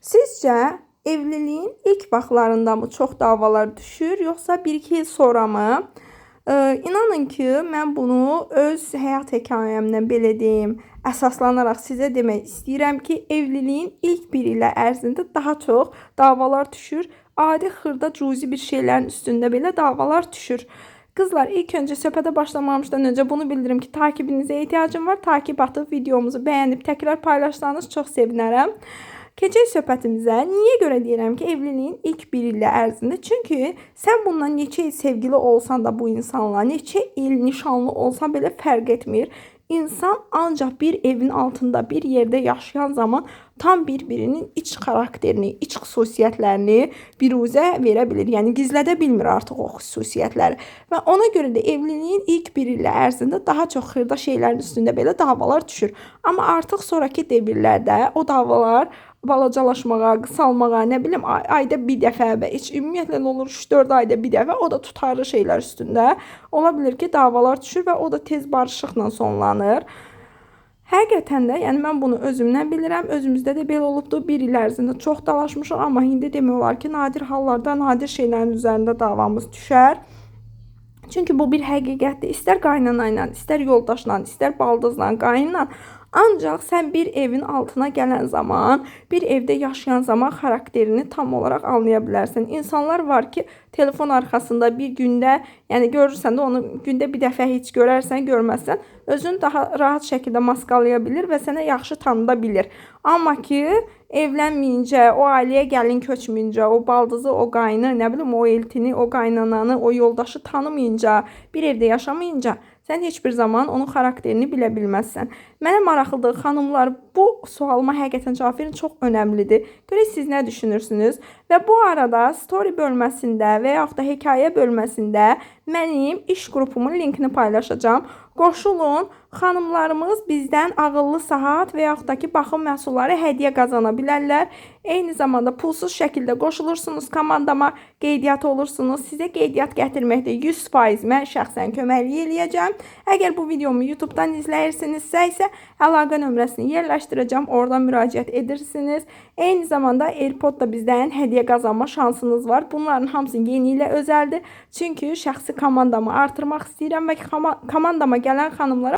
Sizcə evliliyin ilk vaxtlarında mı çox davalar düşür, yoxsa 1-2 il sonra mı? İnanın ki, mən bunu öz həyat hekayəmdən belə deyim, əsaslanaraq sizə demək istəyirəm ki, evliliyin ilk 1 ilə ərzində daha çox davalar düşür. Adi xırda cüzi bir şeylərin üstündə belə davalar düşür. Qızlar, ilk öncə söhbətə başlamamışdan öncə bunu bildirim ki, takibinizə ehtiyacım var. Takip atıb videomuzu bəyənib təkrar paylaşsanız çox sevinərəm. Keçək söhbətimizə. Niyə görə deyirəm ki, evliliyin ilk 1 il ərzində? Çünki sən bundan neçə il sevgili olsan da bu insanla, neçə il nişanlı olsan belə fərq etmir. İnsan ancaq bir evin altında bir yerdə yaşayan zaman tam bir-birinin iç xarakterini, iç xüsusiyyətlərini biruzə verə bilir. Yəni gizlədə bilmir artıq o xüsusiyyətləri. Və ona görə də evliliyin ilk 1 il ərzində daha çox xırda şeylərin üstündə belə davalar düşür. Amma artıq sonraki devirlərdə o davalar balacalaşmağa, qısalmağa, nə bilim, ayda bir dəfə və heç ümumiyyətlə nə olur 3-4 ayda bir dəfə, o da tutarlı şeylər üstündə ola bilir ki, davalar düşür və o da tez barışıqla sonlanır. Həqiqətən də, yəni mən bunu özümdən bilirəm, özümüzdə də belə olubdu. 1 il ərzində çox dalaşmışıq, amma indi demək olar ki, nadir hallarda, nadir şeylərin üzərində davamız düşər. Çünki bu bir həqiqətdir. İstər qaynana ilə, istər yoldaşla, istər baldızla, qayınla. Ancaq sən bir evin altına gələn zaman, bir evdə yaşayan zaman xarakterini tam olaraq anlaya bilərsən. İnsanlar var ki, telefon arxasında bir gündə, yəni görürsən də onu gündə bir dəfə heç görərsən, görməzsən, özünü daha rahat şəkildə maskalaya bilir və sənə yaxşı tanıda bilir. Amma ki, evlənməyincə, o ailəyə gəlin köçməyincə, o baldızı, o qayını, nə bilim, o eltini, o qaynananı, o yoldaşı tanımayınca, bir evdə yaşamayınca, sən heç bir zaman onun xarakterini bilə bilməzsən. Mənə maraqlıdır, xanımlar, bu sualıma həqiqətən cavab verin, çox önəmlidir. Görək siz nə düşünürsünüz? Və bu arada story bölməsində və yaxud da hekayə bölməsində mənim iş qrupumun linkini paylaşacağım. Qoşulun, xanımlarımız bizdən ağıllı saat və yaxud da ki, baxım məhsulları hədiyyə qazana bilərlər. Eyni zamanda pulsuz şəkildə qoşulursunuz, komandama qeydiyyat olursunuz. Sizə qeydiyyat gətirməkdə 100% mən şəxsən köməklik eləyəcəm. Əgər bu videomu YouTube-dan izləyirsinizsə isə əlaqə nömrəsini yerləşdirəcəm, oradan müraciət edirsiniz. Eyni zamanda AirPod da bizdən hədiyyə qazanma şansınız var. Bunların hamısı yeni ilə özəldir. Çünki şəxsi komandamı artırmaq istəyirəm və komandama gələn xanımlara